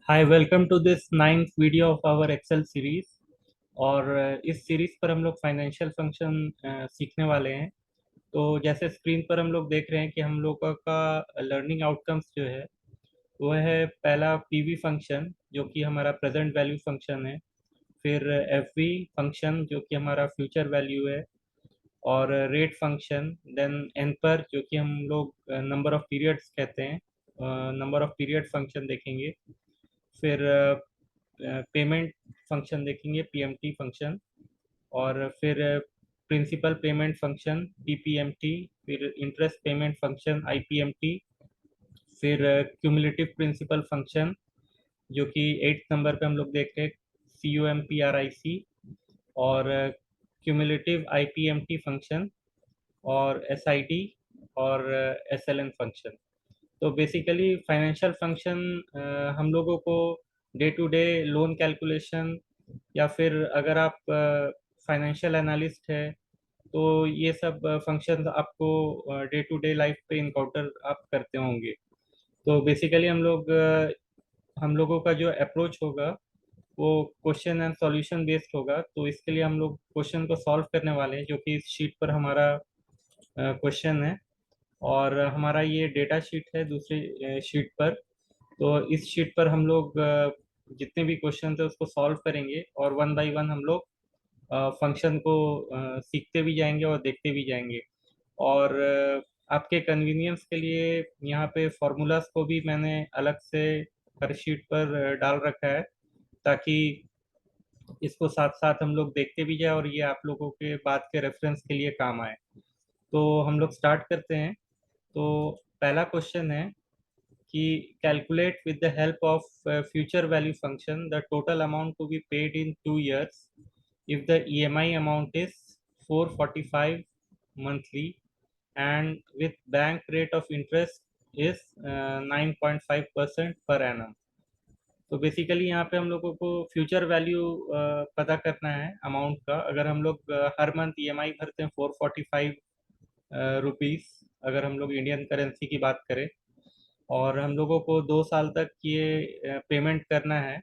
Hi, welcome to this ninth video of our Excel series. और इस series पर हम लोग फाइनेंशियल फंक्शन सीखने वाले हैं। तो जैसे स्क्रीन पर हम लोग देख रहे हैं कि हम लोगों का लर्निंग आउटकम्स जो है वो है, पहला पीवी फंक्शन जो कि हमारा प्रेजेंट वैल्यू फंक्शन है। फिर एफवी फंक्शन जो कि हमारा फ्यूचर वैल्यू है। और रेट फंक्शन, देन एन पर जो कि हम लोग नंबर ऑफ पीरियड्स कहते हैं, नंबर ऑफ पीरियड फंक्शन देखेंगे। फिर पेमेंट फंक्शन देखेंगे, पीएमटी फंक्शन। और फिर प्रिंसिपल पेमेंट फंक्शन, पीपीएमटी। फिर इंटरेस्ट पेमेंट फंक्शन, आईपीएमटी। फिर क्यूमुलेटिव प्रिंसिपल फंक्शन जो कि 8th नंबर पे हम लोग देख रहे हैं, CUMPRIC। और क्यूमुलेटिव आईपीएमटी फंक्शन, और एसआईटी, और एसएलएन फंक्शन। तो बेसिकली फाइनेंशियल फंक्शन हम लोगों को day to day loan calculation, या फिर अगर आप फाइनेंशियल एनालिस्ट है तो ये सब फंक्शन आपको डे टू डे लाइफ पे इनकाउंटर आप करते होंगे। तो बेसिकली हम लोगों का जो अप्रोच होगा वो क्वेश्चन एंड सॉल्यूशन बेस्ड होगा। तो इसके लिए हम लोग क्वेश्चन को सॉल्व करने वाले हैं, जो कि इस शीट पर हमारा क्वेश्चन है। और हमारा ये डेटा शीट है दूसरी शीट पर। तो इस शीट पर हम लोग जितने भी क्वेश्चन थे उसको सॉल्व करेंगे, और वन बाय वन हम लोग फंक्शन को सीखते भी जाएंगे और देखते भी जाएंगे। और आपके कन्वीनियंस के लिए यहाँ पे फॉर्मूलाज को भी मैंने अलग से हर शीट पर डाल रखा है, ताकि इसको साथ साथ हम लोग देखते भी जाए और ये आप लोगों के बाद के रेफरेंस के लिए काम आए। तो हम लोग स्टार्ट करते हैं। तो पहला क्वेश्चन है कि calculate with the help of future value function the total amount to be paid in 2 years if the EMI amount is 445 monthly and with bank rate of interest is 9.5% per annum। तो basically यहाँ पे हम लोगों को future value पता करना है amount का। अगर हम लोग हर मंथ ईएमआई भरते हैं 445 रुपीस, अगर हम लोग इंडियन करेंसी की बात करें, और हम लोगों को 2 साल तक ये पेमेंट करना है,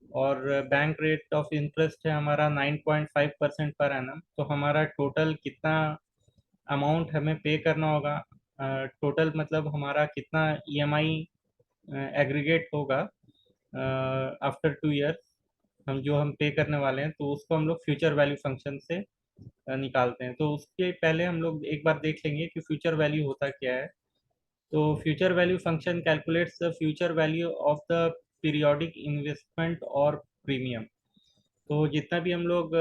और बैंक रेट ऑफ इंटरेस्ट है हमारा 9.5% पर एनम, तो हमारा टोटल कितना अमाउंट हमें पे करना होगा। टोटल मतलब हमारा कितना ईएमआई एग्रीगेट होगा आफ्टर 2 years, हम पे करने वाले हैं, तो उसको हम लोग फ्यूचर वैल्यू फंक्शन से निकालते हैं। तो उसके पहले हम लोग एक बार देख लेंगे कि फ्यूचर वैल्यू होता क्या है। तो future value function calculates the future value of the periodic investment और प्रीमियम। तो जितना भी हम लोग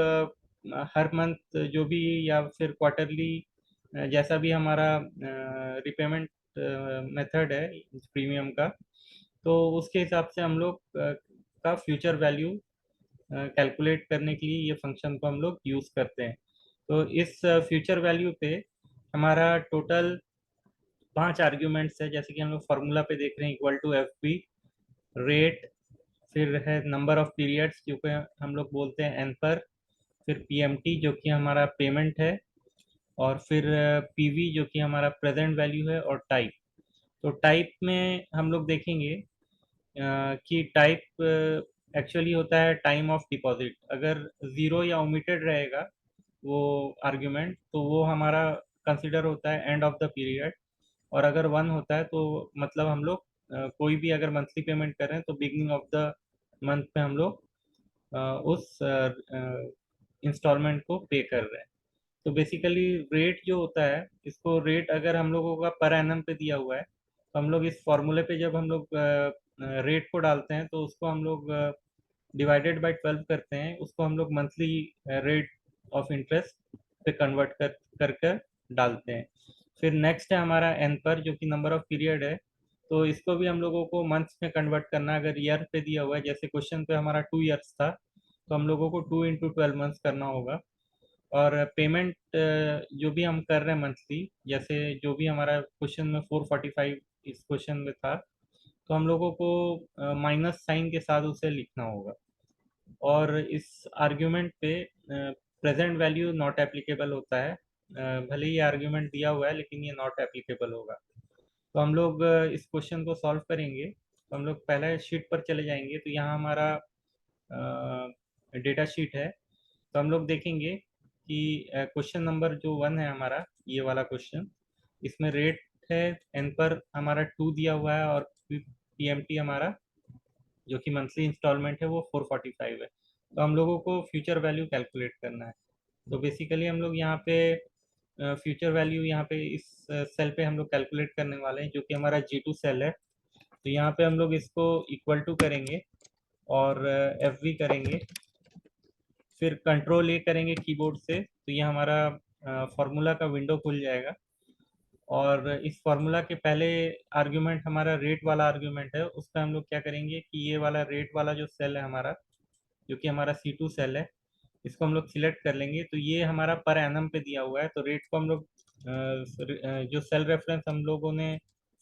हर मंथ जो भी, या फिर क्वार्टरली, जैसा भी हमारा रिपेमेंट मेथड है प्रीमियम का, तो उसके हिसाब से हम लोग का फ्यूचर वैल्यू कैलकुलेट करने के लिए ये फंक्शन को हम लोग यूज़ करते हैं। तो इस फ्यूचर वैल्यू पे हमारा टोटल 5 आर्ग्यूमेंट्स है, जैसे कि हम लोग फॉर्मूला पे देख रहे हैं, equal to F P, rate, फिर है नंबर ऑफ पीरियड्स जो कि हम लोग बोलते हैं एन पर, फिर पीएमटी जो कि हमारा पेमेंट है, और फिर पीवी जो कि हमारा प्रेजेंट वैल्यू है, और टाइप। तो टाइप में हम लोग देखेंगे कि टाइप एक्चुअली होता है टाइम ऑफ डिपॉजिट। अगर ज़ीरो या ओमिटेड रहेगा वो आर्ग्यूमेंट, तो वो हमारा कंसिडर होता है एंड ऑफ द पीरियड। और अगर वन होता है तो मतलब हम लोग कोई भी अगर मंथली पेमेंट कर रहे हैं तो बिगनिंग ऑफ द मंथ में हम लोग उस इंस्टॉलमेंट को पे कर रहे हैं। तो बेसिकली रेट जो होता है, इसको रेट अगर हम लोगों का पर एनम पे दिया हुआ है, तो हम लोग इस फॉर्मूले पे जब हम लोग रेट को डालते हैं तो उसको हम लोग डिवाइडेड बाय 12 करते हैं, उसको हम लोग मंथली रेट ऑफ इंटरेस्ट पे कन्वर्ट कर कर डालते हैं। फिर नेक्स्ट है हमारा एन पर जो कि नंबर ऑफ पीरियड है। तो इसको भी हम लोगों को मंथ्स में कन्वर्ट करना है। अगर ईयर पे दिया हुआ है, जैसे क्वेश्चन पे हमारा 2 years था, तो हम लोगों को 2 into 12 months करना होगा। और पेमेंट जो भी हम कर रहे हैं मंथली, जैसे जो भी हमारा क्वेश्चन में 445 इस क्वेश्चन में था, तो हम लोगों को माइनस साइन के साथ उसे लिखना होगा। और इस आर्ग्यूमेंट पे प्रेजेंट वैल्यू नॉट एप्लीकेबल होता है। भले ही आर्ग्यूमेंट दिया हुआ है लेकिन ये नॉट एप्लीकेबल होगा। तो हम लोग इस क्वेश्चन को सॉल्व करेंगे। तो हम लोग पहले शीट पर चले जाएंगे, तो यहाँ हमारा डेटा शीट है। तो हम लोग देखेंगे कि क्वेश्चन नंबर जो 1 है हमारा, ये वाला क्वेश्चन, इसमें रेट है एन पर हमारा 2 दिया हुआ है, और पीएमटी हमारा जो कि मंथली इंस्टॉलमेंट है वो 445 है। तो हम लोगों को फ्यूचर वैल्यू कैलकुलेट करना है। तो बेसिकली हम लोग यहाँ पे फ्यूचर वैल्यू यहाँ पे इस सेल पे हम लोग कैलकुलेट करने वाले हैं, जो कि हमारा G2 सेल है। तो यहाँ पे हम लोग इसको इक्वल टू करेंगे और FV करेंगे, फिर कंट्रोल ए करेंगे कीबोर्ड से, तो ये हमारा फार्मूला का विंडो खुल जाएगा। और इस फार्मूला के पहले आर्ग्यूमेंट हमारा रेट वाला आर्ग्यूमेंट है, उसका हम लोग क्या करेंगे कि ये वाला रेट वाला जो सेल है हमारा, जो कि हमारा C2 सेल है, इसको हम लोग सिलेक्ट कर लेंगे। तो ये हमारा पर एनम पे दिया हुआ है, तो रेट को हम लोग जो सेल रेफरेंस हम लोगों ने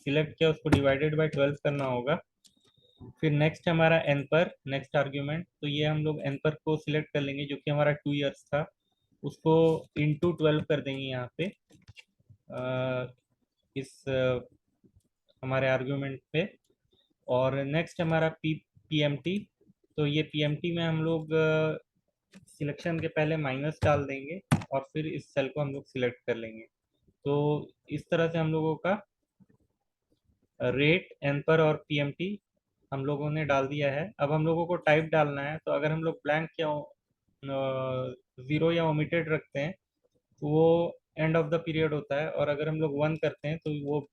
सिलेक्ट किया उसको डिवाइडेड बाय 12 करना होगा। फिर नेक्स्ट हमारा एन पर, नेक्स्ट आर्ग्यूमेंट, तो ये हम लोग एन पर को सिलेक्ट कर लेंगे, जो कि हमारा 2 ईयर्स था, उसको इंटू 12 कर देंगे यहाँ पे इस हमारे आर्ग्यूमेंट पे। और नेक्स्ट हमारा पीएमटी, तो ये पीएमटी में हम लोग सिलेक्शन के पहले माइनस डाल देंगे, और फिर इस सेल को हम लोग सिलेक्ट कर लेंगे। तो इस तरह से हम लोगों का रेट, एन पर और पीएमटी हम लोगों ने डाल दिया है। अब हम लोगों को टाइप डालना है, तो अगर हम लोग ब्लैंक या ज़ीरो या ओमिटेड रखते हैं तो वो एंड ऑफ द पीरियड होता है, और अगर हम लोग 1 करते हैं तो वो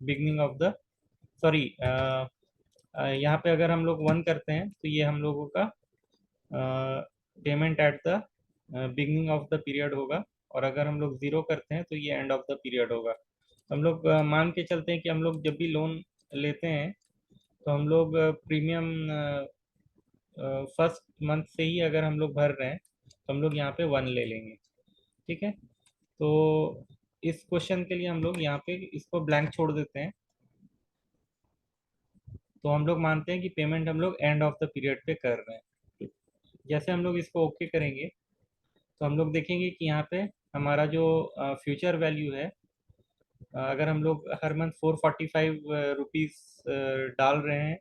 बिगनिंग ऑफ द, सॉरी, यहाँ पे अगर हम लोग 1 करते हैं तो ये हम लोगों का payment at the beginning of the period होगा, और अगर हम लोग 0 करते हैं तो ये एंड ऑफ द पीरियड होगा। हम लोग मान के चलते हैं कि हम लोग जब भी लोन लेते हैं तो हम लोग प्रीमियम फर्स्ट मंथ से ही अगर हम लोग भर रहे हैं तो हम लोग यहाँ पे 1 ले लेंगे। ठीक है, तो इस क्वेश्चन के लिए हम लोग यहाँ पे इसको ब्लैंक छोड़ देते हैं। तो हम लोग मानते हैं कि पेमेंट हम लोग एंड ऑफ द पीरियड पे कर रहे हैं। जैसे हम लोग इसको ओके करेंगे तो हम लोग देखेंगे कि यहाँ पे हमारा जो फ्यूचर वैल्यू है, अगर हम लोग हर मंथ 445 रुपीज़ डाल रहे हैं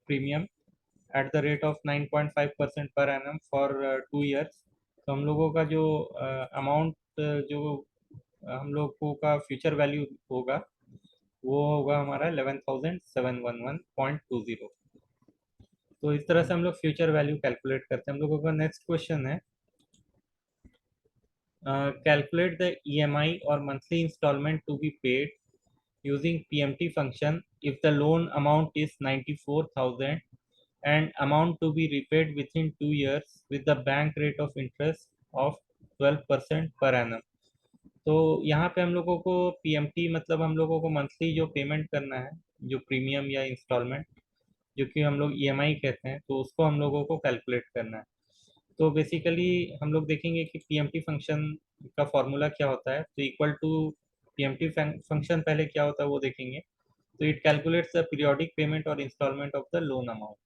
premium at the rate of 9.5% per annum for 2 years, तो हम लोगों का जो अमाउंट जो हम लोगों का फ्यूचर वैल्यू होगा वो होगा हमारा 11,711.20। तो इस तरह से हम लोग फ्यूचर वैल्यू कैलकुलेट करते हैं। हम लोगों का नेक्स्ट क्वेश्चन है, calculate the EMI or monthly installment to be paid using PMT function if the loan amount is 94,000 and amount to be repaid within 2 years with the bank rate of interest of 12% per annum। तो यहाँ पे हम लोगों को PMT मतलब हम लोगों को मंथली जो पेमेंट करना है, जो प्रीमियम या इंस्टॉलमेंट, जो कि हम लोग ईएमआई कहते हैं, तो उसको हम लोगों को कैलकुलेट करना है। तो बेसिकली हम लोग देखेंगे कि पीएमटी फंक्शन का फॉर्मूला क्या होता है। तो इक्वल टू पीएमटी फंक्शन पहले क्या होता है वो देखेंगे। तो it calculates the periodic payment और instalment of the loan amount.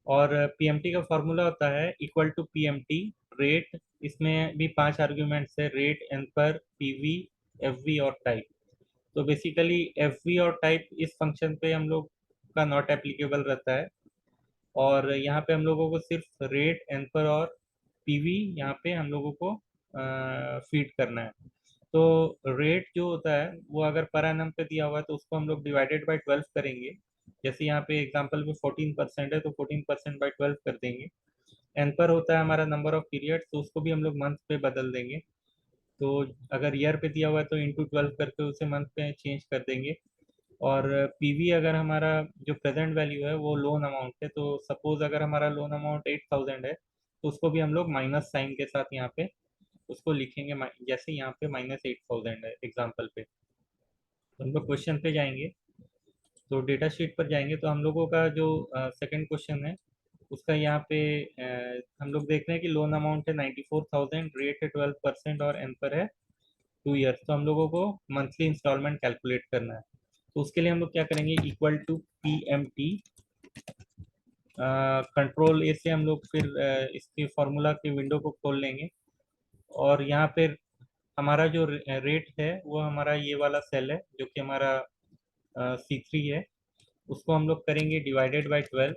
और पीएमटी का फॉर्मूला होता है इक्वल टू पीएमटी रेट, इसमें भी 5 आर्ग्यूमेंट्स है, रेट, एन पर, पीवी, एफवी और टाइप। तो बेसिकली एफवी और टाइप इस फंक्शन पे हम लोग का नॉट एप्लीकेबल रहता है, और यहाँ पे हम लोगों को सिर्फ रेट, एनपर और पीवी यहाँ पे हम लोगों को फीड करना है। तो रेट जो होता है वो अगर पर एनम पे दिया हुआ है तो उसको हम लोग डिवाइडेड बाय 12 करेंगे। जैसे यहाँ पे एग्जांपल में 14% है तो 14% बाय 12 कर देंगे। एनपर होता है हमारा नंबर ऑफ पीरियड, तो उसको भी हम लोग मंथ पे बदल देंगे। तो अगर ईयर पे दिया हुआ है तो इंटू 12 करके उसे मंथ पे चेंज कर देंगे। और पीवी अगर हमारा जो प्रेजेंट वैल्यू है वो लोन अमाउंट है, तो सपोज अगर हमारा लोन अमाउंट 8,000 है तो उसको भी हम लोग माइनस साइन के साथ यहाँ पे उसको लिखेंगे, जैसे यहाँ पे -8,000 है एग्जाम्पल पे। तो हम लोग क्वेश्चन पे जाएंगे, तो डेटा शीट पर जाएंगे, तो हम लोगों का जो सेकंड क्वेश्चन है उसका यहाँ पे हम लोग देख रहे हैं कि लोन अमाउंट है 94,000, रेट है 12% और एन पर है 2 ईयर्स। तो हम लोगों को मंथली इंस्टॉलमेंट कैलकुलेट करना है। तो उसके लिए हम लोग क्या करेंगे, equal to P M T, control A से हम लोग फिर इसके फार्मूला की विंडो को खोल लेंगे, और यहाँ पे हमारा जो रेट है वो हमारा ये वाला सेल है, जो कि हमारा C3 है, उसको हम लोग करेंगे डिवाइडेड बाय 12।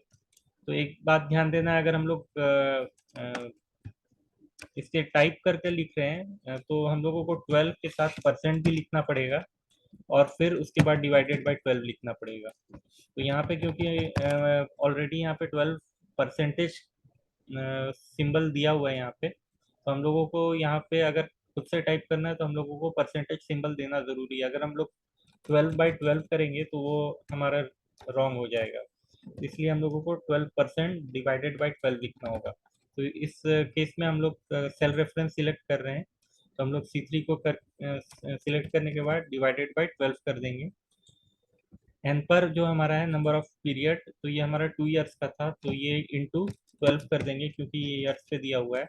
तो एक बात ध्यान देना, अगर हम लोग इसके टाइप करके लिख रहे हैं तो हम लोगों को 12 के साथ परसेंट भी लिखना पड़ेगा और फिर उसके बाद डिवाइडेड बाय 12 लिखना पड़ेगा। तो यहाँ पे क्योंकि ऑलरेडी यहाँ पे 12 परसेंटेज सिंबल दिया हुआ है यहाँ पे, तो हम लोगों को यहाँ पे अगर खुद से टाइप करना है तो हम लोगों को परसेंटेज सिंबल देना ज़रूरी है। अगर हम लोग 12/12 करेंगे तो वो हमारा रॉन्ग हो जाएगा, इसलिए हम लोगों को 12% डिवाइडेड बाई 12 लिखना होगा। तो इस केस में हम लोग सेल रेफरेंस सिलेक्ट कर रहे हैं, तो हम लोग C3 को सिलेक्ट करने के बाद डिवाइडेड बाई 12 कर देंगे। एन पर जो हमारा है नंबर ऑफ पीरियड, तो ये हमारा 2 ईयर्स का था, तो ये इंटू 12 कर देंगे क्योंकि ये ईयर्स पे दिया हुआ है।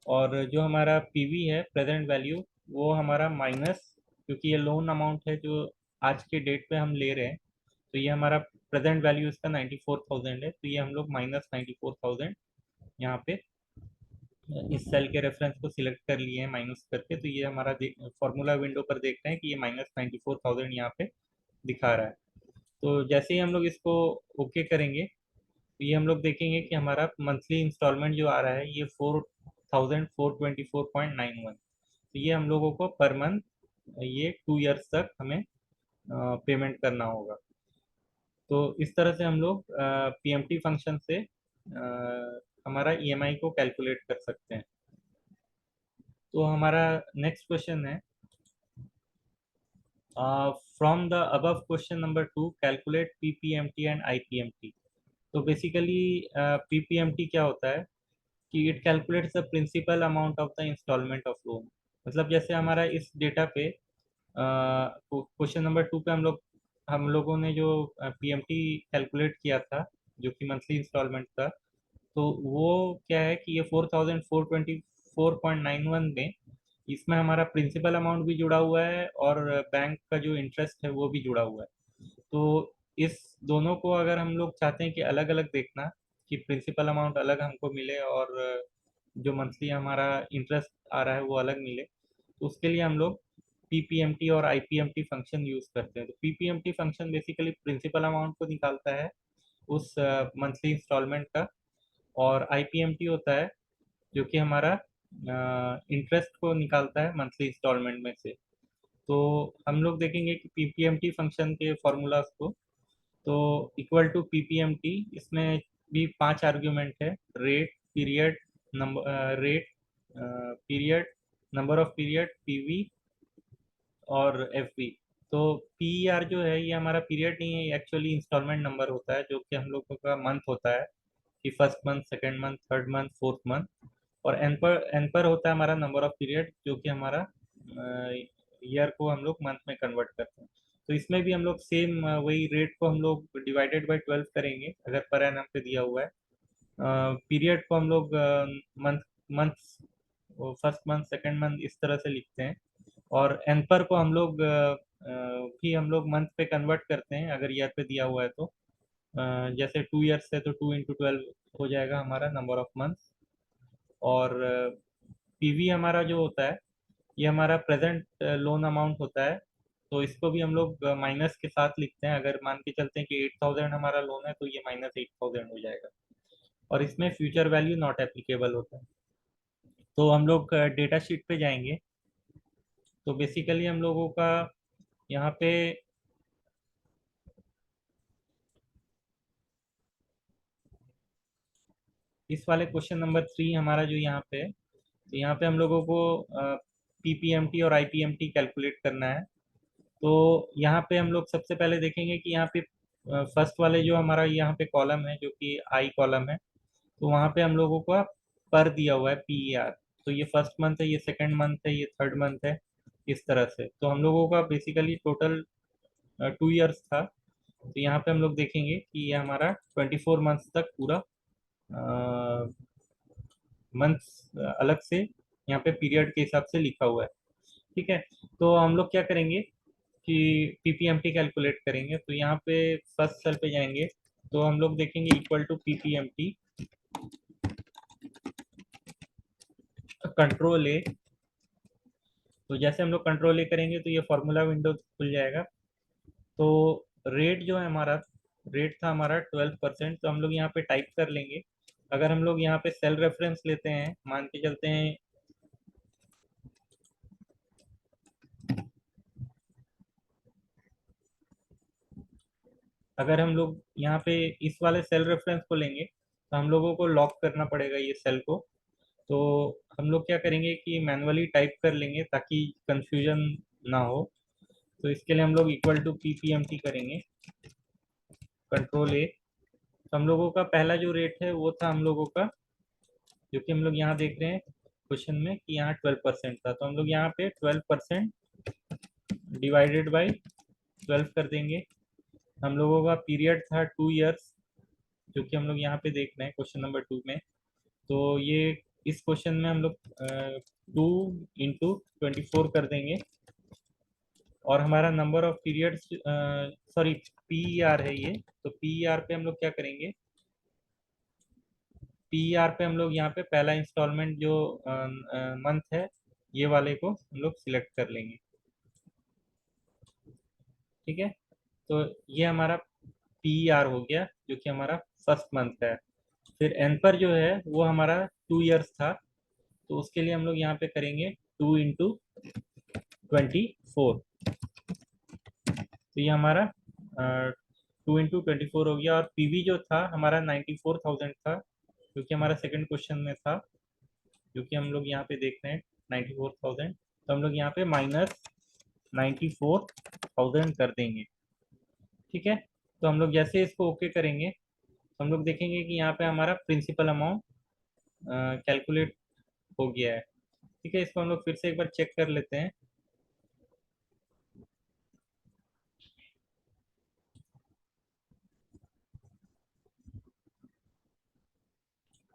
और जो हमारा पीवी है प्रेजेंट वैल्यू, वो हमारा माइनस, क्योंकि ये लोन अमाउंट है जो आज के डेट पे हम ले रहे हैं, तो ये हमारा प्रेजेंट वैल्यू इसका 94,000 है, तो ये हम लोग माइनस 94,000 यहाँ पे इस सेल के रेफरेंस को सिलेक्ट कर लिए हैं माइनस करके। तो ये हमारा फॉर्मूला विंडो पर देख रहे हैं कि ये माइनस 94,000 यहाँ पे दिखा रहा है। तो जैसे ही हम लोग इसको ओके करेंगे तो ये हम लोग देखेंगे कि हमारा मंथली इंस्टॉलमेंट जो आ रहा है ये 4,424.91। तो ये हम लोगों को पर मंथ ये 2 ईयर्स तक हमें पेमेंट करना होगा। तो इस तरह से हम लोग पीएमटी फंक्शन से हमारा ईएमआई को कैलकुलेट कर सकते हैं। तो हमारा नेक्स्ट क्वेश्चन है, from the above question number 2 calculate PPMT and IPMT. तो बेसिकली पीपीएमटी क्या होता है कि it calculates the principal amount of the installment of loan. मतलब जैसे हमारा इस डेटा पे क्वेश्चन नंबर 2 पे हम लोगों ने जो पीएमटी कैलकुलेट किया था जो कि मंथली इंस्टॉलमेंट था, तो वो क्या है कि ये 4,424.91 में इसमें हमारा प्रिंसिपल अमाउंट भी जुड़ा हुआ है और बैंक का जो इंटरेस्ट है वो भी जुड़ा हुआ है। तो इस दोनों को अगर हम लोग चाहते हैं कि अलग अलग देखना, कि प्रिंसिपल अमाउंट अलग हमको मिले और जो मंथली हमारा इंटरेस्ट आ रहा है वो अलग मिले, तो उसके लिए हम लोग पीपीएमटी और आईपीएमटी फंक्शन यूज़ करते हैं। तो PPMT function basically principal amount को निकालता है उस मंथली इंस्टॉलमेंट का, और आईपीएमटी होता है जो कि हमारा इंटरेस्ट को निकालता है मंथली इंस्टॉलमेंट में से। तो हम लोग देखेंगे कि पीपीएमटी फंक्शन के फॉर्मूलाज को, तो इक्वल टू पीपीएमटी, इसमें भी 5 आर्ग्यूमेंट है, rate, period, number rate, period, number of period, PV और एफवी। तो पीईआर जो है ये हमारा पीरियड नहीं है, ये एक्चुअली इंस्टॉलमेंट नंबर होता है जो कि हम लोगों का मंथ होता है, कि first month, second month, third month, fourth month. और एन पर होता है हमारा नंबर ऑफ पीरियड जो कि हमारा ईयर को हम लोग मंथ में कन्वर्ट करते हैं। तो इसमें भी हम लोग सेम वही रेट को हम लोग डिवाइडेड बाय 12 करेंगे अगर पर एनम पे दिया हुआ है। पीरियड को हम लोग month month first month, second month इस तरह से लिखते हैं। और एन पर को हम लोग भी हम लोग मंथ पे कन्वर्ट करते हैं अगर ईयर पे दिया हुआ है तो। जैसे 2 ईयर्स है तो 2 × 12 हो जाएगा हमारा नंबर ऑफ मंथ। और पीवी हमारा जो होता है ये हमारा प्रेजेंट लोन अमाउंट होता है, तो इसको भी हम लोग माइनस के साथ लिखते हैं। अगर मान के चलते हैं कि 8,000 हमारा लोन है तो ये -8,000 हो जाएगा। और इसमें फ्यूचर वैल्यू नॉट एप्लीकेबल होता है। तो हम लोग डेटा शीट पे जाएंगे, तो बेसिकली हम लोगों का यहाँ पे इस वाले क्वेश्चन नंबर 3 हमारा जो यहाँ पे है, तो यहाँ पे हम लोगों को पीपीएमटी और आईपीएमटी कैलकुलेट करना है। तो यहाँ पे हम लोग सबसे पहले देखेंगे कि यहाँ पे फर्स्ट वाले जो हमारा यहाँ पे कॉलम है जो कि आई कॉलम है, तो वहाँ पे हम लोगों को पर दिया हुआ है पीईआर। तो ये फर्स्ट मंथ है, ये सेकंड मंथ है, ये थर्ड मंथ है, इस तरह से। तो हम लोगों का बेसिकली टोटल 2 ईयर्स था, तो यहाँ पे हम लोग देखेंगे कि ये हमारा 24 मंथ्स तक पूरा मंथ्स अलग से यहाँ पे पीरियड के हिसाब से लिखा हुआ है। ठीक है, तो हम लोग क्या करेंगे कि पीपीएमटी कैलकुलेट करेंगे। तो यहाँ पे फर्स्ट सेल पे जाएंगे, तो हम लोग देखेंगे equal to PPMT control A. तो जैसे हम लोग कंट्रोल ए करेंगे तो ये फॉर्मूला विंडो खुल जाएगा। तो रेट जो है हमारा, रेट था हमारा 12%, तो हम लोग यहाँ पे टाइप कर लेंगे। अगर हम लोग यहाँ पे सेल रेफरेंस लेते हैं, मान के चलते हैं अगर हम लोग यहाँ पे इस वाले सेल रेफरेंस को लेंगे तो हम लोगों को लॉक करना पड़ेगा ये सेल को। तो हम लोग क्या करेंगे कि मैनुअली टाइप कर लेंगे ताकि कंफ्यूजन ना हो। तो इसके लिए हम लोग इक्वल टू PPMT करेंगे, कंट्रोल A। तो हम लोगों का पहला जो रेट है वो था हम लोगों का, जो कि हम लोग यहाँ देख रहे हैं क्वेश्चन में कि यहाँ 12% था, तो हम लोग यहाँ पे 12% डिवाइडेड बाई 12 कर देंगे। हम लोगों का पीरियड था 2 इयर्स, जो कि हम लोग यहाँ पे देख रहे हैं क्वेश्चन नंबर 2 में। तो ये इस क्वेश्चन में हम लोग 2 इंटू 24 कर देंगे। और हमारा number of periods, sorry, PER है ये, तो PER पे हम लोग क्या करेंगे, PER पे हम लोग यहाँ पे पहला इंस्टॉलमेंट जो मंथ है ये वाले को हम लोग सिलेक्ट कर लेंगे। ठीक है, तो ये हमारा PER हो गया, जो कि हमारा फर्स्ट मंथ है। फिर एन पर जो है वो हमारा 2 इयर्स था, तो उसके लिए हम लोग यहाँ पे करेंगे 2 इंटू 24। तो ये हमारा 2 इंटू 24 हो गया। और PV जो था हमारा 94,000 था, जो कि हमारा सेकंड क्वेश्चन में था, जो कि हम लोग यहाँ पे देख रहे हैं 94,000। तो हम लोग यहाँ पे -94,000 कर देंगे। ठीक है, तो हम लोग जैसे इसको ओके करेंगे तो हम लोग देखेंगे कि यहाँ पे हमारा प्रिंसिपल अमाउंट कैलकुलेट हो गया है। ठीक है, इसको हम लोग फिर से एक बार चेक कर लेते हैं।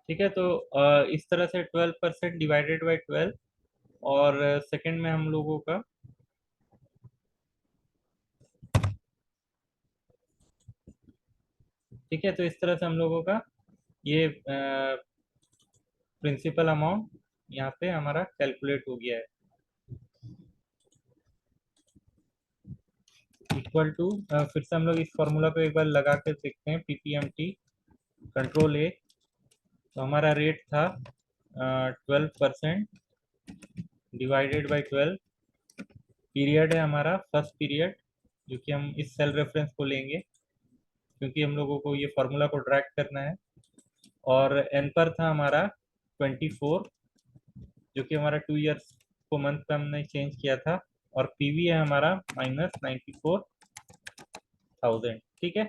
ठीक है, तो इस तरह से 12% डिवाइडेड बाई 12, और सेकंड में हम लोगों का, ठीक है, तो इस तरह से हम लोगों का ये प्रिंसिपल अमाउंट यहाँ पे हमारा कैलकुलेट हो गया है। इक्वल टू, फिर से हम लोग इस फॉर्मूला को एक बार लगा कर देखते हैं, PPMT कंट्रोल A। तो हमारा रेट था 12% डिवाइडेड बाई 12। पीरियड है हमारा फर्स्ट पीरियड, जो कि हम इस सेल रेफरेंस को लेंगे क्योंकि हम लोगों को ये फार्मूला को ड्रैग करना है। और एन पर था हमारा 24, जो कि हमारा 2 इयर्स को मंथ पे हमने चेंज किया था। और PV है हमारा -94,000। ठीक है,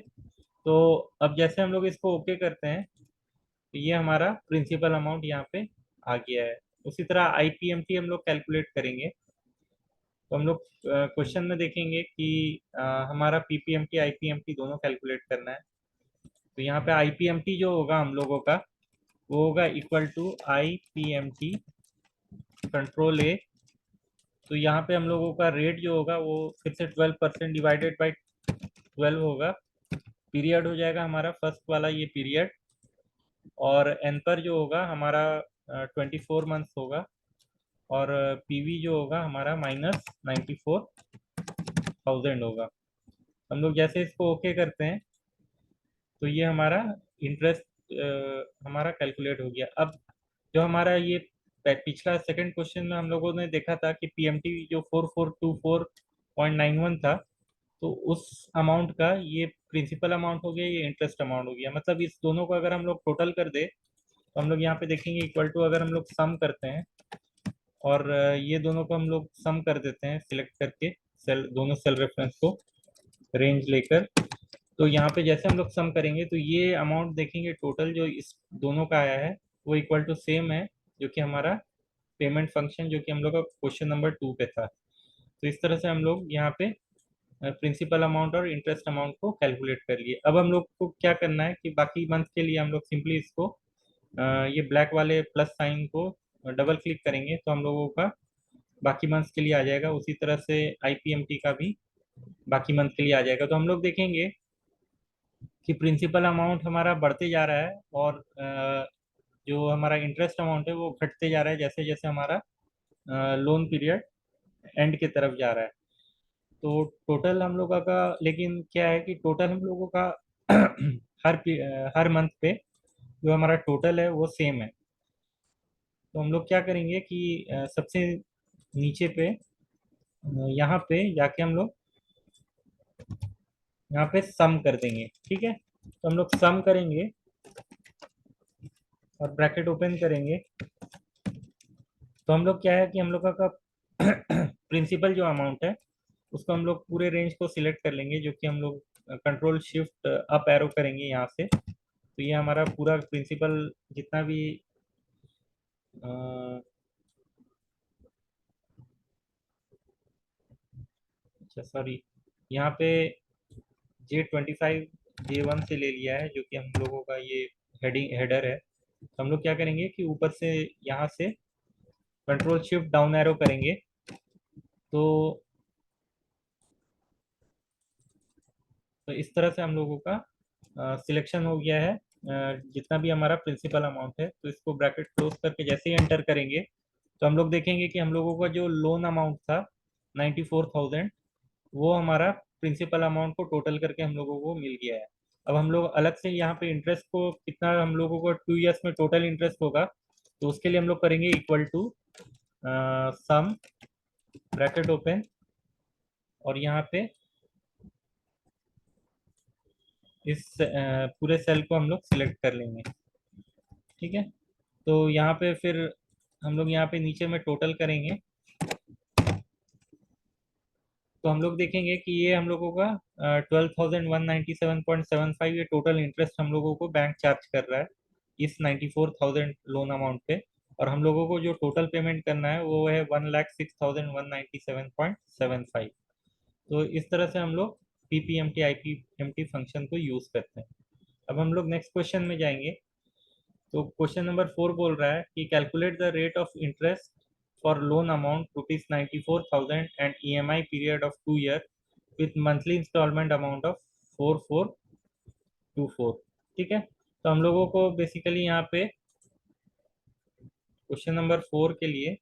तो अब जैसे हम लोग इसको ओके करते हैं तो ये हमारा प्रिंसिपल अमाउंट यहाँ पे आ गया है। उसी तरह IPMT हम लोग कैलकुलेट करेंगे। तो हम लोग क्वेश्चन में देखेंगे कि हमारा PPMT IPMT दोनों कैलकुलेट करना है। तो यहाँ पे IPMT जो होगा हम लोगों का, वो होगा equal to IPMT control A। तो यहाँ पे हम लोगों का रेट जो होगा वो फिर से 12% डिवाइडेड बाई 12 होगा। पीरियड हो जाएगा हमारा फर्स्ट वाला ये पीरियड। और एन पर जो होगा हमारा 24 मंथ्स होगा। और PV जो होगा हमारा -94,000 होगा। हम लोग जैसे इसको ओके करते हैं तो ये हमारा इंटरेस्ट हमारा कैलकुलेट हो गया। अब जो हमारा ये पिछला सेकंड क्वेश्चन में हम लोगों ने देखा था कि PMT जो 4424.91 था, तो उस अमाउंट का ये प्रिंसिपल अमाउंट हो गया, ये इंटरेस्ट अमाउंट हो गया। मतलब इस दोनों को अगर हम लोग टोटल कर दे तो हम लोग यहाँ पे देखेंगे इक्वल टू, अगर हम लोग सम करते हैं और ये दोनों को हम लोग सम कर देते हैं सिलेक्ट करके, सेल दोनों सेल रेफरेंस को रेंज लेकर। तो यहाँ पे जैसे हम लोग सम करेंगे तो ये अमाउंट देखेंगे टोटल जो इस दोनों का आया है वो इक्वल टू सेम है, जो कि हमारा पेमेंट फंक्शन जो कि हम लोग का क्वेश्चन नंबर 2 पे था। तो इस तरह से हम लोग यहाँ पे प्रिंसिपल अमाउंट और इंटरेस्ट अमाउंट को कैलकुलेट कर लिए। अब हम लोग को क्या करना है कि बाकी मंथ के लिए हम लोग सिंपली इसको ये ब्लैक वाले प्लस साइन को डबल क्लिक करेंगे तो हम लोगों का बाकी मंथ्स के लिए आ जाएगा। उसी तरह से IPMT का भी बाकी मंथ के लिए आ जाएगा। तो हम लोग देखेंगे कि प्रिंसिपल अमाउंट हमारा बढ़ते जा रहा है और जो हमारा इंटरेस्ट अमाउंट है वो घटते जा रहा है जैसे जैसे हमारा लोन पीरियड एंड की तरफ जा रहा है। तो टोटल हम लोगों का, लेकिन क्या है कि टोटल हम लोगों का हर मंथ पे जो हमारा टोटल है वो सेम है। तो हम लोग क्या करेंगे कि सबसे नीचे पे यहाँ पे जाके हम लोग यहाँ पे सम कर देंगे, ठीक है। तो हम लोग सम करेंगे और ब्रैकेट ओपन करेंगे। तो हम लोग क्या है कि हम लोग का प्रिंसिपल जो अमाउंट है उसको हम लोग पूरे रेंज को सिलेक्ट कर लेंगे, जो कि हम लोग कंट्रोल शिफ्ट अप एरो करेंगे यहाँ से। तो ये हमारा पूरा प्रिंसिपल जितना भी अच्छा सॉरी, यहाँ पे J25 J1 से ले लिया है, जो कि हम लोगों का ये हेडर है। तो हम लोग क्या करेंगे कि ऊपर से यहाँ से कंट्रोल शिफ्ट डाउन एरो करेंगे। तो इस तरह से हम लोगों का सिलेक्शन हो गया है। जितना भी हमारा प्रिंसिपल अमाउंट है, तो इसको ब्रैकेट क्लोज करके जैसे ही एंटर करेंगे तो हम लोग देखेंगे कि हम लोगों का जो लोन अमाउंट था 94,000, वो हमारा प्रिंसिपल अमाउंट को टोटल करके हम लोगों को मिल गया है। अब हम लोग अलग से यहाँ पे इंटरेस्ट को कितना हम लोगों को 2 इयर्स में टोटल इंटरेस्ट होगा, तो उसके लिए हम लोग करेंगे equal to sum bracket open, और यहाँ पे इस पूरे सेल को हम लोग सिलेक्ट कर लेंगे, ठीक है। तो यहाँ पे फिर हम लोग यहाँ पे नीचे में टोटल करेंगे। तो हम लोग देखेंगे कि ये हम लोगों का 12,197.75 ये टोटल इंटरेस्ट हम लोगों को बैंक चार्ज कर रहा है इस 94,000 लोन अमाउंट पे। और हम लोगों को जो टोटल पेमेंट करना है वो है 1,06,197.75। तो इस तरह से हम लोग पीपीएमटी आईपीएमटी फंक्शन को यूज करते हैं। अब हम लोग नेक्स्ट क्वेश्चन में जाएंगे। तो क्वेश्चन नंबर 4 बोल रहा है कि calculate the rate of interest for loan amount ₹94,000 and EMI period of 2 year with monthly installment amount of 4424। ठीक है। तो हम लोगों को बेसिकली यहाँ पे क्वेश्चन नंबर 4 के लिए,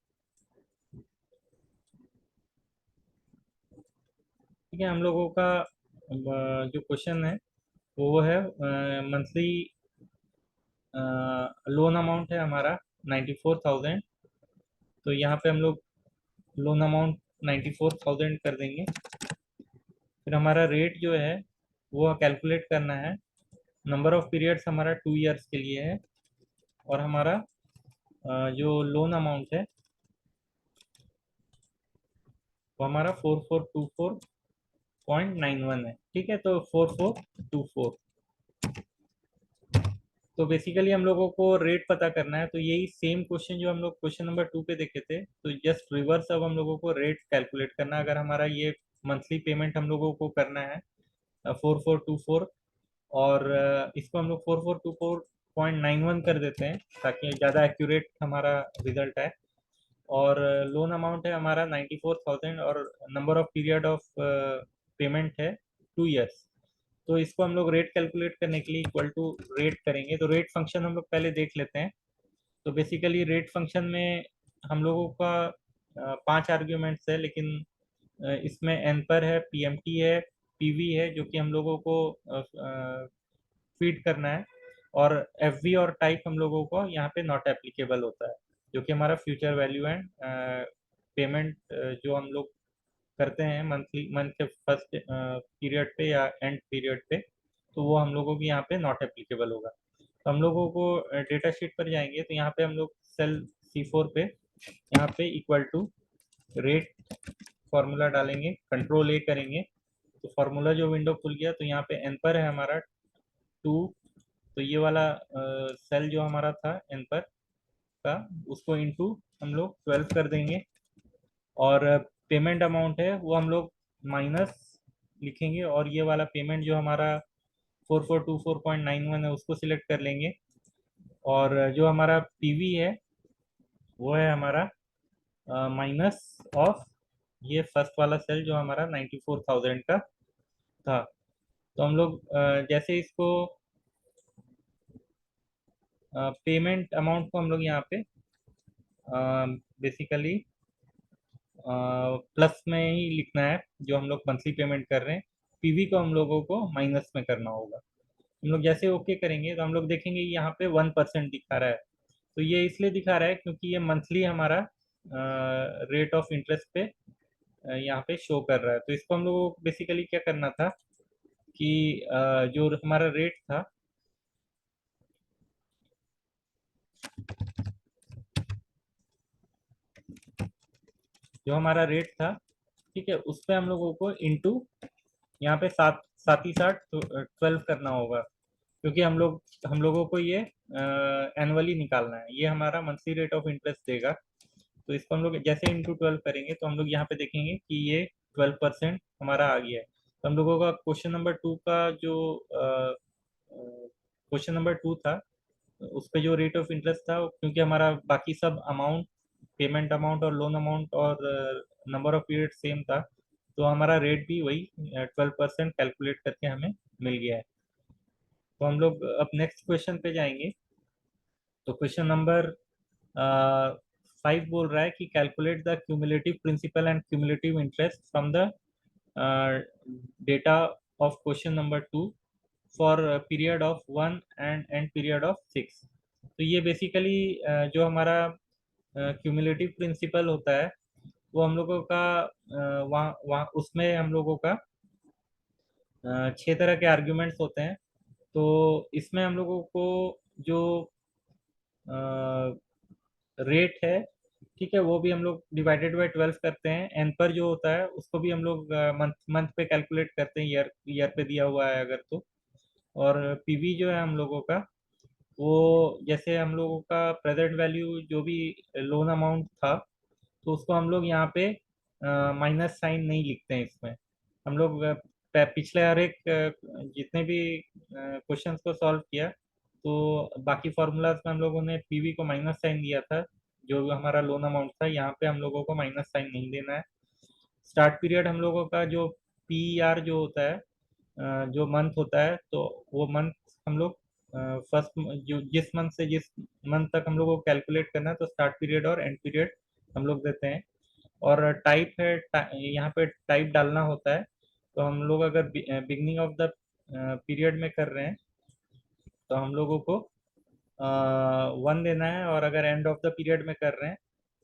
ठीक है, हम लोगों का जो क्वेश्चन है वो है मंथली लोन अमाउंट है हमारा 94,000। तो यहाँ पे हम लोग लोन अमाउंट 94,000 कर देंगे। फिर हमारा रेट जो है वो कैलकुलेट करना है। नंबर ऑफ पीरियड्स हमारा 2 इयर्स के लिए है। और हमारा जो लोन अमाउंट है वो हमारा 4424.91 है, ठीक है। तो 4424। तो बेसिकली हम लोगों को रेट पता करना है। तो यही सेम क्वेश्चन जो हम लोग क्वेश्चन नंबर 2 पे देखे थे, तो जस्ट रिवर्स अब हम लोगों को रेट कैलकुलेट करना है। अगर हमारा ये मंथली पेमेंट हम लोगों को करना है 4424, और इसको हम लोग 4424.91 कर देते हैं ताकि ज़्यादा एक्यूरेट हमारा रिजल्ट आए। और लोन अमाउंट है हमारा 94,000, और number of period of payment है 2 इयर्स। तो इसको हम लोग रेट कैलकुलेट करने के लिए इक्वल टू रेट करेंगे। तो रेट फंक्शन हम लोग पहले देख लेते हैं। तो बेसिकली रेट फंक्शन में हम लोगों का 5 आर्ग्यूमेंट्स है, लेकिन इसमें एन पर है, पीएमटी है, पीवी है जो कि हम लोगों को फीड करना है, और एफवी और टाइप हम लोगों को यहाँ पे नॉट एप्लीकेबल होता है, जो कि हमारा फ्यूचर वैल्यू एंड पेमेंट जो हम लोग करते हैं मंथली मंथ के फर्स्ट पीरियड पे या एंड पीरियड पे, तो वो हम लोगों की यहाँ पे नॉट एप्लीकेबल होगा। तो हम लोगों को डेटा शीट पर जाएंगे, तो यहाँ पे हम लोग सेल C4 पे यहाँ पे इक्वल टू रेट फॉर्मूला डालेंगे, कंट्रोल ए करेंगे। तो फार्मूला जो विंडो खुल गया, तो यहाँ पे एन पर है हमारा 2। तो ये वाला सेल जो हमारा था एन पर का, उसको इनटू हम लोग 12 कर देंगे। और पेमेंट अमाउंट है वो हम लोग माइनस लिखेंगे, और ये वाला पेमेंट जो हमारा 4424.91 है उसको सिलेक्ट कर लेंगे। और जो हमारा पीवी है वो है हमारा माइनस ऑफ ये फर्स्ट वाला सेल जो हमारा 94,000 का था। तो हम लोग जैसे इसको पेमेंट अमाउंट को हम लोग यहाँ पे बेसिकली प्लस में ही लिखना है जो हम लोग मंथली पेमेंट कर रहे हैं। पीवी को हम लोगों को माइनस में करना होगा। हम लोग जैसे ओके करेंगे तो हम लोग देखेंगे यहाँ पे 1% दिखा रहा है। तो ये इसलिए दिखा रहा है क्योंकि ये मंथली हमारा रेट ऑफ इंटरेस्ट पे यहाँ पे शो कर रहा है। तो इसको हम लोगों को बेसिकली क्या करना था कि जो हमारा रेट था, जो हमारा रेट था, ठीक है, उस पे हम लोगों को इंटू यहाँ पे सात साथ ही साथ 12 करना होगा, क्योंकि हम लोगों को ये एनुअली निकालना है। ये हमारा मंथली रेट ऑफ इंटरेस्ट देगा। तो इसको हम लोग जैसे इंटू 12 करेंगे तो हम लोग यहाँ पे देखेंगे कि ये 12% हमारा आ गया है। तो हम लोगों का क्वेश्चन नंबर 2 का जो क्वेश्चन नंबर 2 था, उस पे जो रेट ऑफ इंटरेस्ट था, क्योंकि हमारा बाकी सब अमाउंट, पेमेंट अमाउंट और लोन अमाउंट और नंबर ऑफ पीरियड सेम था, तो हमारा रेट भी वही 12% कैलकुलेट करके हमें मिल गया है। तो हम लोग अब नेक्स्ट क्वेश्चन पे जाएंगे। तो क्वेश्चन नंबर 5 बोल रहा है कि calculate the cumulative principal and cumulative interest from the data of question number 2 for period of 1 and period of 6। तो ये बेसिकली जो हमारा क्यूमुलेटिव प्रिंसिपल होता है, वो हम लोगों का वहाँ वहाँ उसमें हम लोगों का 6 तरह के आर्ग्यूमेंट्स होते हैं। तो इसमें हम लोगों को जो रेट है, ठीक है, वो भी हम लोग डिवाइडेड बाय 12 करते हैं। एन पर जो होता है उसको भी हम लोग मंथ मंथ पे कैलकुलेट करते हैं, ईयर ईयर पे दिया हुआ है अगर तो। और पीवी जो है हम लोगों का, वो जैसे हम लोगों का प्रेजेंट वैल्यू जो भी लोन अमाउंट था, तो उसको हम लोग यहाँ पे माइनस साइन नहीं लिखते हैं इसमें। हम लोग पिछले हर एक जितने भी क्वेश्चंस को सॉल्व किया, तो बाकी फार्मूलाज में हम लोगों ने पीवी को माइनस साइन दिया था। जो हमारा लोन अमाउंट था, यहाँ पे हम लोगों को माइनस साइन नहीं देना है। स्टार्ट पीरियड हम लोगों का जो पी आर जो होता है, जो मंथ होता है, तो वो मंथ हम लोग फर्स्ट जो जिस मंथ से जिस मंथ तक हम लोग को कैलकुलेट करना है, तो स्टार्ट पीरियड और एंड पीरियड हम लोग देते हैं। और टाइप है, यहाँ पे टाइप डालना होता है। तो हम लोग अगर बिगनिंग ऑफ द पीरियड में कर रहे हैं, तो हम लोगों को 1 देना है, और अगर एंड ऑफ द पीरियड में कर रहे हैं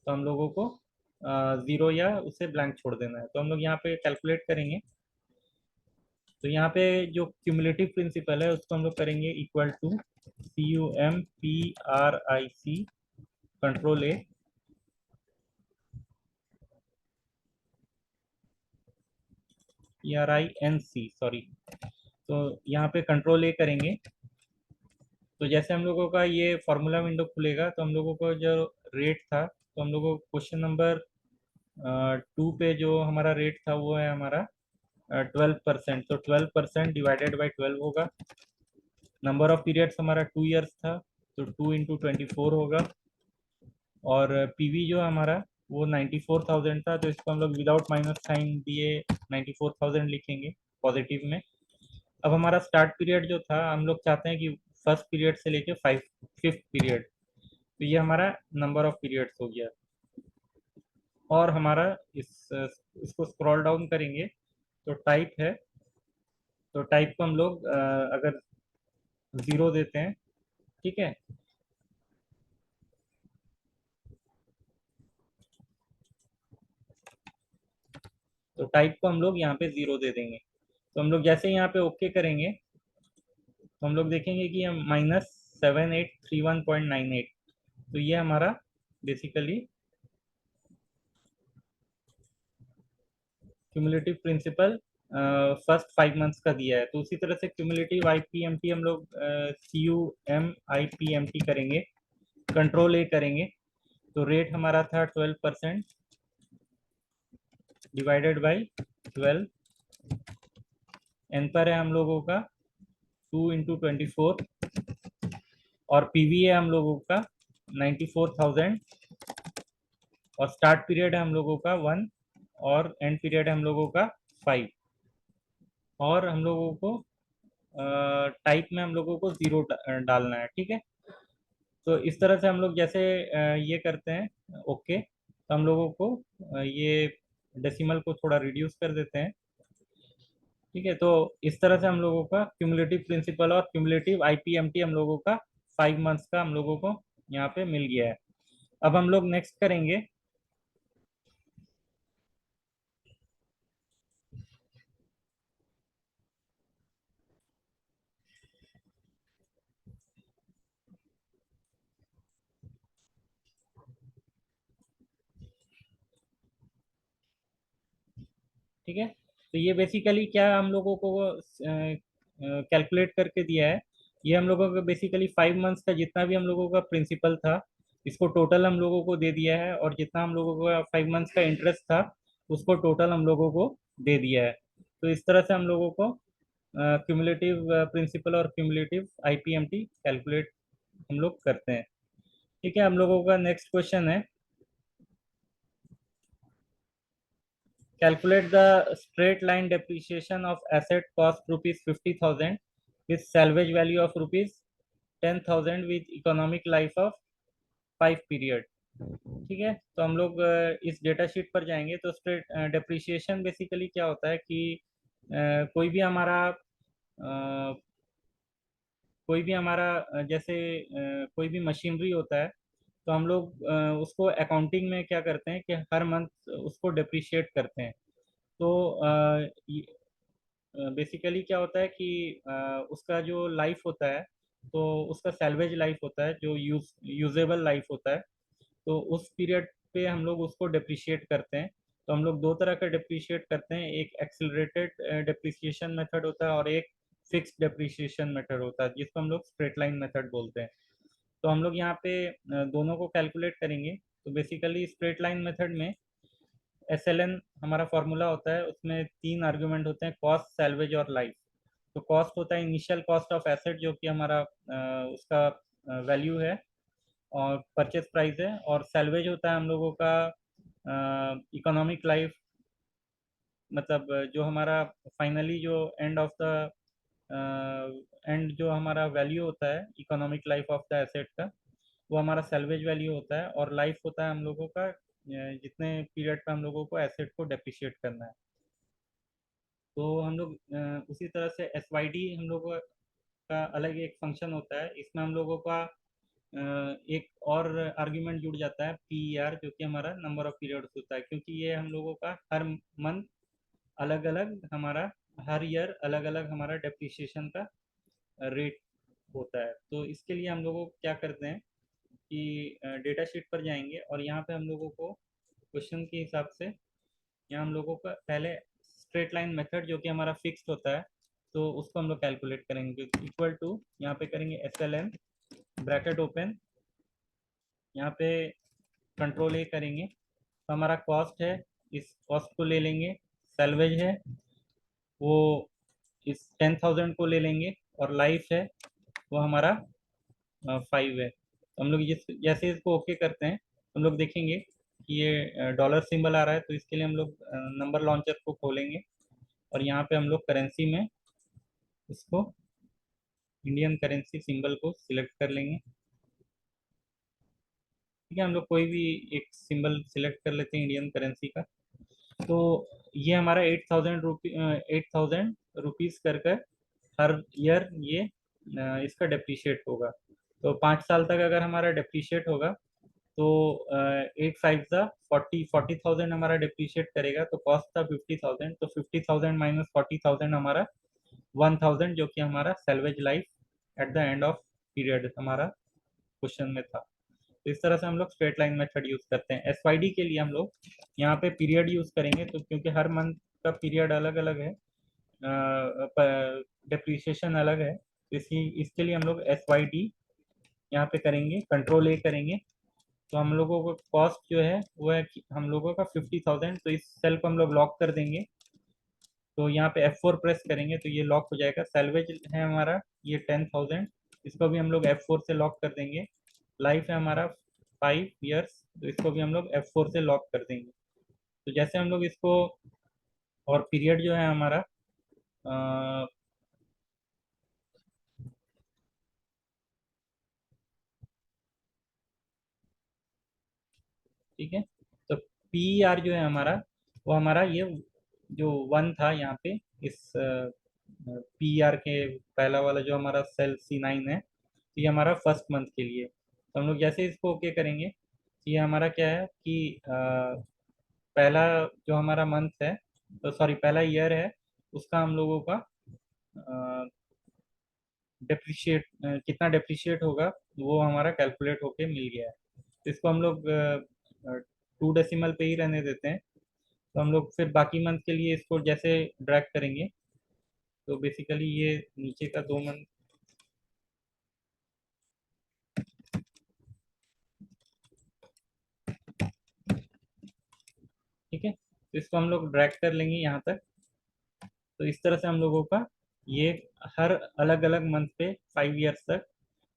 तो हम लोगों को 0 या उसे ब्लैंक छोड़ देना है। तो हम लोग यहाँ पे कैलकुलेट करेंगे। तो यहाँ पे जो क्यूमुलेटिव प्रिंसिपल है उसको हम लोग करेंगे equal to CUMPRIC control A, PRINC sorry. तो यहाँ पे कंट्रोल ए करेंगे। तो जैसे हम लोगों का ये फॉर्मूला विंडो खुलेगा, तो हम लोगों को जो रेट था, तो हम लोगों को क्वेश्चन नंबर 2 पे जो हमारा रेट था वो है हमारा 12%। तो 12% डिवाइडेड बाई 12 होगा। नंबर ऑफ पीरियड्स हमारा 2 ईयर्स था, तो 2 × 24 होगा। और पीवी जो हमारा वो 94,000 था, तो इसको हम लोग विदाउट माइनस साइन दिए 94,000 लिखेंगे पॉजिटिव में। अब हमारा स्टार्ट पीरियड जो था, हम लोग चाहते हैं कि फर्स्ट पीरियड से लेके फिफ्थ पीरियड, तो ये हमारा नंबर ऑफ पीरियड्स हो गया। और हमारा इसको स्क्रॉल डाउन करेंगे तो टाइप है। तो टाइप को हम लोग अगर 0 देते हैं, ठीक है, तो टाइप को हम लोग यहाँ पे 0 दे देंगे। तो हम लोग जैसे यहाँ पे ओके करेंगे, तो हम लोग देखेंगे कि हम -7831.98। तो ये हमारा basically cumulative principal first 5 months का दिया है। तो उसी तरह से क्यूमुलेटिव आईपीएमटी हम लोग CUMIPMT करेंगे, कंट्रोल ए करेंगे। तो रेट हमारा था 12% डिवाइडेड बाई 12। एन पर है हम लोगों का 2 × 24, और पीवी है हम लोगों का 94,000, और स्टार्ट पीरियड है हम लोगों का 1, और एंड पीरियड है हम लोगों का 5। और हम लोगों को टाइप में हम लोगों को 0 डालना है, ठीक है। तो इस तरह से हम लोग जैसे ये करते हैं ओके, तो हम लोगों को ये डेसिमल को थोड़ा रिड्यूस कर देते हैं। ठीक है, तो इस तरह से हम लोगों का क्यूमुलेटिव प्रिंसिपल और क्यूमुलेटिव आईपीएमटी हम लोगों का 5 मंथ्स का हम लोगों को यहाँ पे मिल गया है। अब हम लोग नेक्स्ट करेंगे। ठीक है, तो ये बेसिकली क्या हम लोगों को कैलकुलेट करके दिया है। ये हम लोगों को बेसिकली 5 मंथ्स का जितना भी हम लोगों का प्रिंसिपल था, इसको टोटल हम लोगों को दे दिया है, और जितना हम लोगों का 5 मंथ्स का इंटरेस्ट था, उसको टोटल हम लोगों को दे दिया है। तो इस तरह से हम लोगों को क्यूमुलेटिव प्रिंसिपल और क्यूमुलेटिव आईपीएमटी कैलकुलेट हम लोग करते हैं। ठीक है, हम लोगों का नेक्स्ट क्वेश्चन है, calculate the straight line depreciation of asset cost rupees 50,000 with salvage value of rupees 10,000 with economic life of 5 period। ठीक है, तो हम लोग इस डेटा शीट पर जाएंगे। तो स्ट्रेट डेप्रिसिएशन बेसिकली क्या होता है कि कोई भी हमारा जैसे कोई भी मशीनरी होता है, तो हम लोग उसको अकाउंटिंग में क्या करते हैं कि हर मंथ उसको डेप्रिशिएट करते हैं। तो बेसिकली क्या होता है कि उसका जो लाइफ होता है, तो उसका सैल्वेज लाइफ होता है, जो यूजेबल लाइफ होता है। तो उस पीरियड पे हम लोग उसको डेप्रिशिएट करते हैं। तो हम लोग दो तरह का डेप्रिशिएट करते हैं, एक एक्सिलरेटेड डेप्रिसिएशन मेथड होता है और एक फिक्स्ड डेप्रिसिएशन मेथड होता है, जिसको हम लोग स्ट्रेट लाइन मेथड बोलते हैं। तो हम लोग यहाँ पे दोनों को कैलकुलेट करेंगे। तो बेसिकली स्ट्रेट लाइन मेथड में SLN हमारा फॉर्मूला होता है, उसमें 3 आर्ग्यूमेंट होते हैं, कॉस्ट, सैल्वेज और लाइफ। तो कॉस्ट होता है इनिशियल कॉस्ट ऑफ एसेट, जो कि हमारा उसका वैल्यू है और परचेज प्राइस है। और सैल्वेज होता है हम लोगों का इकोनॉमिक लाइफ, मतलब जो हमारा फाइनली जो एंड ऑफ द एंड जो हमारा वैल्यू होता है economic life of the asset का, वो हमारा सैल्वेज वैल्यू होता है। और लाइफ होता है हम लोगों का जितने पीरियड पे हम लोगों को एसेट को डेप्रिशिएट करना है। तो हम लोग उसी तरह से SYD हम लोगों का अलग एक फंक्शन होता है। इसमें हम लोगों का एक और आर्ग्यूमेंट जुड़ जाता है, PER, जो कि हमारा नंबर ऑफ पीरियड्स होता है, क्योंकि ये हम लोगों का हर मंथ अलग अलग हमारा, हर ईयर अलग अलग हमारा डेप्रिसिएशन का रेट होता है। तो इसके लिए हम लोगों को क्या करते हैं कि डेटा शीट पर जाएंगे और यहाँ पे हम लोगों को क्वेश्चन के हिसाब से, यहाँ हम लोगों का पहले स्ट्रेट लाइन मेथड जो कि हमारा फिक्स्ड होता है, तो उसको हम लोग कैलकुलेट करेंगे। इक्वल टू यहाँ पे करेंगे SLN ब्रैकेट ओपन, यहाँ पे कंट्रोल ए करेंगे। तो हमारा कॉस्ट है, इस कॉस्ट को ले लेंगे। सैलवेज है, वो इस 10,000 को ले लेंगे। और लाइफ है, वो हमारा 5 है। तो हम लोग जिस जैसे इसको ओके करते हैं, हम लोग देखेंगे कि ये डॉलर सिंबल आ रहा है। तो इसके लिए हम लोग नंबर लॉन्चर को खोलेंगे और यहाँ पे हम लोग करेंसी में इसको इंडियन करेंसी सिंबल को सिलेक्ट कर लेंगे। ठीक है, हम लोग कोई भी एक सिंबल सिलेक्ट कर लेते हैं इंडियन करेंसी का। तो ये हमारा 8,000 रुपीज़ कर कर हर ईयर ये इसका डेप्रिशिएट होगा। तो 5 साल तक अगर हमारा डेप्रिशिएट होगा, तो 8 5 ज़ा 40 40,000 हमारा डेप्रिशिएट करेगा। तो कॉस्ट था 50,000, तो 50,000 माइनस 40,000 हमारा 1,000, जो कि हमारा salvage life at the end of period हमारा क्वेश्चन में था। तो इस तरह से हम लोग स्ट्रेट लाइन मेथड यूज करते हैं। SYD के लिए हम लोग यहाँ पे पीरियड यूज करेंगे, तो क्योंकि हर मंथ का पीरियड अलग अलग है, डेप्रिसिएशन अलग है, तो इसी इसके लिए हम लोग SYD यहाँ पे करेंगे, कंट्रोल ए करेंगे। तो हम लोगों को कॉस्ट जो है वो है हम लोगों का 50,000, तो इस सेल को हम लोग लॉक कर देंगे। तो यहाँ पे F4 प्रेस करेंगे तो ये लॉक हो जाएगा। सैलवेज है हमारा ये 10,000, इसको भी हम लोग F4 से लॉक कर देंगे। लाइफ है हमारा 5 ईयर्स, तो इसको भी हम लोग F4 से लॉक कर देंगे। तो जैसे हम लोग इसको, और पीरियड जो है हमारा ठीक है, तो PER जो है हमारा, वो हमारा ये जो 1 था यहाँ पे, इस PER के पहला वाला जो हमारा सेल C9 है, तो ये हमारा फर्स्ट मंथ के लिए। तो हम लोग जैसे इसको ओके करेंगे, तो ये हमारा क्या है कि पहला जो हमारा मंथ है, तो सॉरी पहला ईयर है, उसका हम लोगों का डेप्रिशिएट कितना डेप्रिशिएट होगा, वो हमारा कैलकुलेट होके मिल गया है। तो इसको हम लोग 2 डेसिमल पे ही रहने देते हैं। तो हम लोग फिर बाकी मंथ के लिए इसको जैसे ड्रैग करेंगे, तो बेसिकली ये नीचे का 2 मंथ, ठीक है, तो इसको हम लोग ड्रैग कर लेंगे यहाँ तक। तो इस तरह से हम लोगों का ये हर अलग अलग मंथ पे 5 ईयर्स तक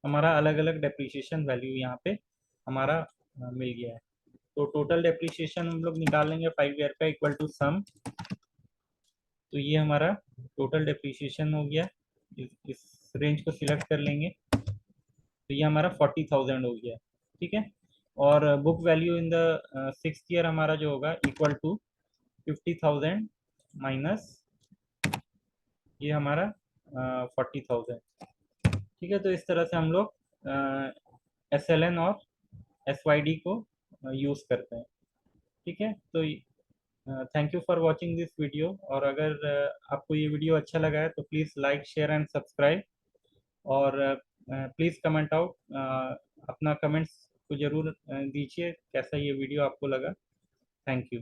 हमारा अलग अलग डेप्रिसिएशन वैल्यू यहाँ पे हमारा मिल गया है। तो टोटल डेप्रिसिएशन हम लोग निकाल लेंगे 5 ईयर का इक्वल टू सम। तो ये हमारा टोटल डेप्रिसिएशन हो गया। इस रेंज को सिलेक्ट कर लेंगे, तो ये हमारा 40,000 हो गया, ठीक है। और book value in the 6th year हमारा जो होगा इक्वल टू 50,000 माइनस ये हमारा 40,000, ठीक है। तो इस तरह से हम लोग SLN और SYD को यूज़ करते हैं, ठीक है। तो thank you for watching this video, और अगर आपको ये वीडियो अच्छा लगा है तो please like share and subscribe, और प्लीज़ कमेंट आउट, अपना कमेंट्स को ज़रूर दीजिए कैसा ये वीडियो आपको लगा। Thank you.